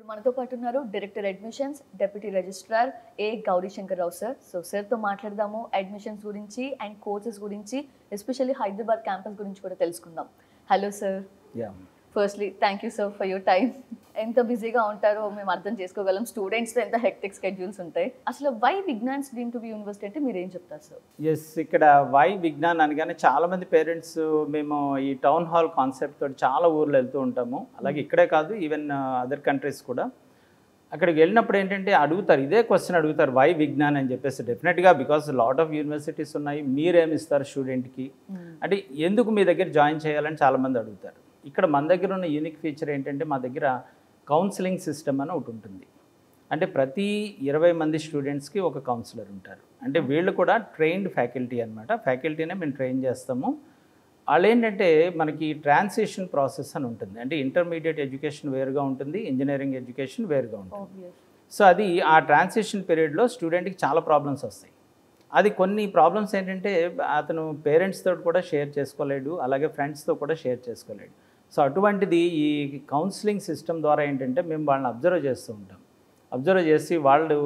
మనతో పాటు ఉన్నారు డైరెక్టర్ అడ్మిషన్స్ డెప్యూటీ రిజిస్ట్రార్ ఏ గౌరీ శంకర్ రావు సార్. సో సార్తో మాట్లాడదాము అడ్మిషన్స్ గురించి అండ్ కోర్సెస్ గురించి, ఎస్పెషల్లీ హైదరాబాద్ క్యాంపస్ గురించి కూడా తెలుసుకుందాం. Hello sir. Firstly thank you sir for your time. ఎంత బిజీగా ఉంటారో మేము అర్థం చేసుకోగలం. స్టూడెంట్స్తో ఎంత హెక్టిక్ స్కెడ్యూల్స్ ఉంటాయి. అసలు why Vignan dream to be university అంటే మీరు ఏం చెప్తారు సార్? ఎస్, ఇక్కడ వై విజ్ఞాన్ అనగానే చాలామంది పేరెంట్స్ మేము ఈ టౌన్ హాల్ కాన్సెప్ట్ తోటి చాలా ఊర్లు వెళ్తూ ఉంటాము. అలాగే ఇక్కడే కాదు, ఈవెన్ అదర్ కంట్రీస్ కూడా. అక్కడికి వెళ్ళినప్పుడు ఏంటంటే అడుగుతారు, ఇదే క్వశ్చన్ అడుగుతారు, వై విజ్ఞాన్ అని చెప్పేసి. డెఫినెట్గా బికాస్ లాట్ ఆఫ్ యూనివర్సిటీస్ ఉన్నాయి, మీరేమి ఇస్తారు స్టూడెంట్కి అంటే ఎందుకు మీ దగ్గర జాయిన్ చేయాలని చాలామంది అడుగుతారు. ఇక్కడ మన దగ్గర ఉన్న యూనిక్ ఫీచర్ ఏంటంటే మా దగ్గర కౌన్సిలింగ్ సిస్టమ్ అని ఒకటి ఉంటుంది. అంటే ప్రతి 20 మంది స్టూడెంట్స్కి ఒక కౌన్సిలర్ ఉంటారు. అంటే వీళ్ళు కూడా ట్రైన్డ్ ఫ్యాకల్టీ అనమాట. ఫ్యాకల్టీనే మేము ట్రైన్ చేస్తాము. వాళ్ళు ఏంటంటే మనకి ట్రాన్సిషన్ ప్రాసెస్ అని ఉంటుంది. అంటే ఇంటర్మీడియట్ ఎడ్యుకేషన్ వేరుగా ఉంటుంది, ఇంజనీరింగ్ ఎడ్యుకేషన్ వేరుగా ఉంటుంది. సో అది ఆ ట్రాన్సిషన్ పీరియడ్లో స్టూడెంట్కి చాలా ప్రాబ్లమ్స్ వస్తాయి. అది కొన్ని ప్రాబ్లమ్స్ ఏంటంటే అతను పేరెంట్స్తో కూడా షేర్ చేసుకోలేడు, అలాగే ఫ్రెండ్స్తో కూడా షేర్ చేసుకోలేడు. సో అటువంటిది ఈ కౌన్సిలింగ్ సిస్టమ్ ద్వారా ఏంటంటే మేము వాళ్ళని అబ్జర్వ్ చేస్తూ ఉంటాం. అబ్జర్వ్ చేసి వాళ్ళు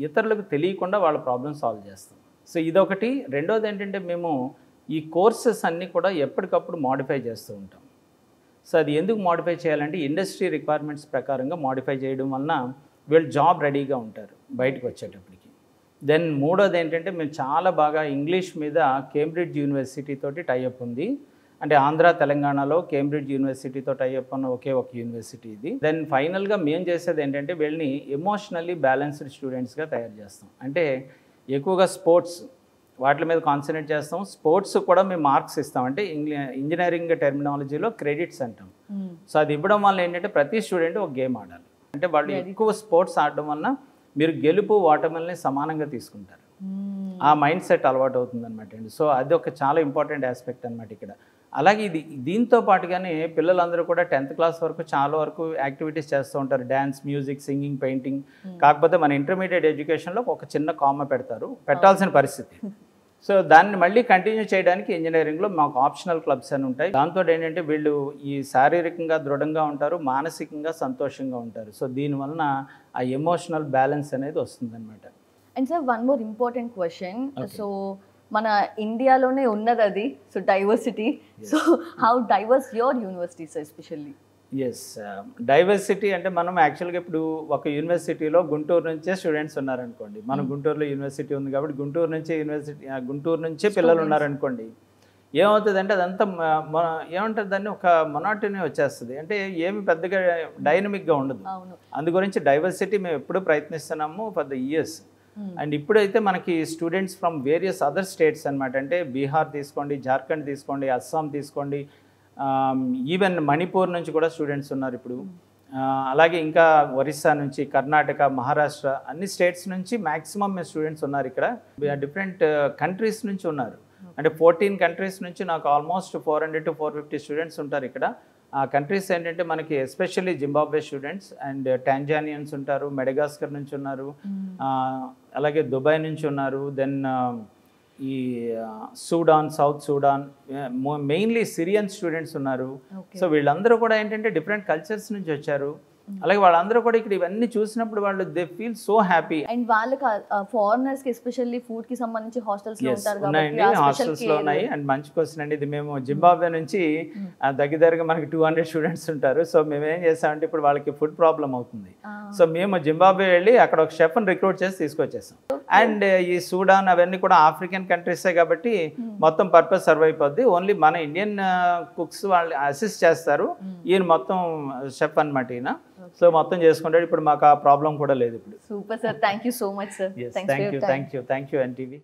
ఇతరులకు తెలియకుండా వాళ్ళ ప్రాబ్లమ్ సాల్వ్ చేస్తాం. సో ఇదొకటి. రెండోది ఏంటంటే మేము ఈ కోర్సెస్ అన్నీ కూడా ఎప్పటికప్పుడు మోడిఫై చేస్తూ ఉంటాం. సో అది ఎందుకు మోడిఫై చేయాలంటే ఇండస్ట్రీ రిక్వైర్మెంట్స్ ప్రకారంగా మోడిఫై చేయడం వలన వీళ్ళు జాబ్ రెడీగా ఉంటారు బయటకు వచ్చేటప్పటికి. దెన్ మూడోది ఏంటంటే మేము చాలా బాగా ఇంగ్లీష్ మీద కేంబ్రిడ్జ్ యూనివర్సిటీ తోటి టైఅప్ ఉంది. అంటే ఆంధ్ర తెలంగాణలో కేంబ్రిడ్జ్ యూనివర్సిటీతో టైఅప్ ఉన్న ఒకే ఒక యూనివర్సిటీ ఇది. దెన్ ఫైనల్గా మేము చేసేది ఏంటంటే వీళ్ళని ఎమోషనల్లీ బ్యాలెన్స్డ్ స్టూడెంట్స్గా తయారు చేస్తాం. అంటే ఎక్కువగా స్పోర్ట్స్ వాటి మీద కాన్సన్ట్రేట్ చేస్తాం. స్పోర్ట్స్ కూడా మేము మార్క్స్ ఇస్తాం. అంటే ఇంజనీరింగ్ టెర్మినాలజీలో క్రెడిట్స్ అంటాం. సో అది ఇవ్వడం వల్ల ఏంటంటే ప్రతి స్టూడెంట్ ఒక గేమ్ ఆడాలి. అంటే వాళ్ళు ఎక్కువ స్పోర్ట్స్ ఆడడం వల్ల మీరు గెలుపు ఓటమిల్ని సమానంగా తీసుకుంటారు. ఆ మైండ్ సెట్ అలవాటు అవుతుంది అనమాట అండి. సో అది ఒక చాలా ఇంపార్టెంట్ ఆస్పెక్ట్ అనమాట ఇక్కడ. అలాగే దీంతో పాటుగానే పిల్లలందరూ కూడా 10th క్లాస్ వరకు చాలా వరకు యాక్టివిటీస్ చేస్తూ ఉంటారు. Dance, music, singing, painting. కాకపోతే మన ఇంటర్మీడియట్ ఎడ్యుకేషన్లో ఒక చిన్న కామ పెట్టాల్సిన పరిస్థితి. సో దాన్ని మళ్ళీ కంటిన్యూ చేయడానికి ఇంజనీరింగ్లో మాకు ఆప్షనల్ క్లబ్స్ అని ఉంటాయి. దాంతో ఏంటంటే వీళ్ళు ఈ శారీరకంగా దృఢంగా ఉంటారు, మానసికంగా సంతోషంగా ఉంటారు. సో దీనివలన ఆ ఎమోషనల్ బ్యాలెన్స్ అనేది వస్తుందన్నమాట. And sir one more important question. So మన ఇండియాలోనే ఉన్నది అది, so diversity. So how diverse your university sir especially? Yes, diversity అంటే మనం యాక్చువల్గా ఇప్పుడు ఒక యూనివర్సిటీలో గుంటూరు నుంచే స్టూడెంట్స్ ఉన్నారనుకోండి. మన గుంటూరులో యూనివర్సిటీ ఉంది కాబట్టి గుంటూరు నుంచే పిల్లలు ఉన్నారనుకోండి. ఏమవుతుందంటే అదంతా ఏమంటారు దాన్ని ఒక మొనాటనీ వచ్చేస్తుంది. అంటే ఏమి పెద్దగా డైనమిక్గా ఉండదు. అందు గురించి డైవర్సిటీ మేము ఎప్పుడు ప్రయత్నిస్తున్నాము ఫర్ ద ఇయర్స్. అండ్ ఇప్పుడైతే మనకి students from various other states అనమాట. అంటే బీహార్ తీసుకోండి, జార్ఖండ్ తీసుకోండి, అస్సాం తీసుకోండి, ఈవెన్ మణిపూర్ నుంచి కూడా స్టూడెంట్స్ ఉన్నారు ఇప్పుడు. అలాగే ఇంకా ఒరిస్సా నుంచి, కర్ణాటక, మహారాష్ట్ర అన్ని స్టేట్స్ నుంచి మ్యాక్సిమం స్టూడెంట్స్ ఉన్నారు ఇక్కడ. డిఫరెంట్ కంట్రీస్ నుంచి ఉన్నారు. అంటే 14 కంట్రీస్ నుంచి నాకు ఆల్మోస్ట్ 400 to 450 స్టూడెంట్స్ ఉంటారు ఇక్కడ. ఆ కంట్రీస్ ఏంటంటే మనకి ఎస్పెషల్లీ జింబాబ్వే స్టూడెంట్స్ అండ్ టాంజానియన్స్ ఉంటారు, మెడగాస్కర్ నుంచి ఉన్నారు, అలాగే దుబాయ్ నుంచి ఉన్నారు, దెన్ ఈ Sudan, south Sudan, mainly Syrian students ఉన్నారు. సో వీళ్ళందరూ కూడా ఏంటంటే డిఫరెంట్ కల్చర్స్ నుంచి వచ్చారు. అలాగే వాళ్ళందరూ కూడా ఇక్కడ ఇవన్నీ చూసినప్పుడు వాళ్ళు they feel so happy. And వాళ్ళకి ఫారినర్స్ కి ఎస్పెషల్లీ ఫుడ్ కి సంబంధించి హాస్టల్స్ లో ఉంటారు కాబట్టి హాస్టల్స్ లో ఉన్నాయి. అండ్ మంచి క్వశ్చన్ అండి ఇది. మేము జింబాబ్వే నుంచి దగ్గరగా మనకి 200 స్టూడెంట్స్ ఉంటారు. సో మేము ఏం చేస్తామంటే ఇప్పుడు వాళ్ళకి ఫుడ్ ప్రాబ్లం అవుతుంది. సో మేము జింబాబ్వే వెళ్ళి అక్కడ ఒక షెఫ్ని రిక్రూట్ చేసి తీసుకొచ్చేసాం. అండ్ ఈ సూడాన్ అవన్నీ కూడా ఆఫ్రికన్ కంట్రీసే కాబట్టి మొత్తం పర్పస్ సర్వ్ అయిపోద్ది. ఓన్లీ మన ఇండియన్ కుక్స్ వాళ్ళు అసిస్ట్ చేస్తారు. ఈయన మొత్తం షెఫ్ అనమాట ఈయన. సో మొత్తం చేసుకుంటాడు. ఇప్పుడు మాకు ఆ ప్రాబ్లం కూడా లేదు ఇప్పుడు. Super sir, thank you so much sir. Thank you NTV.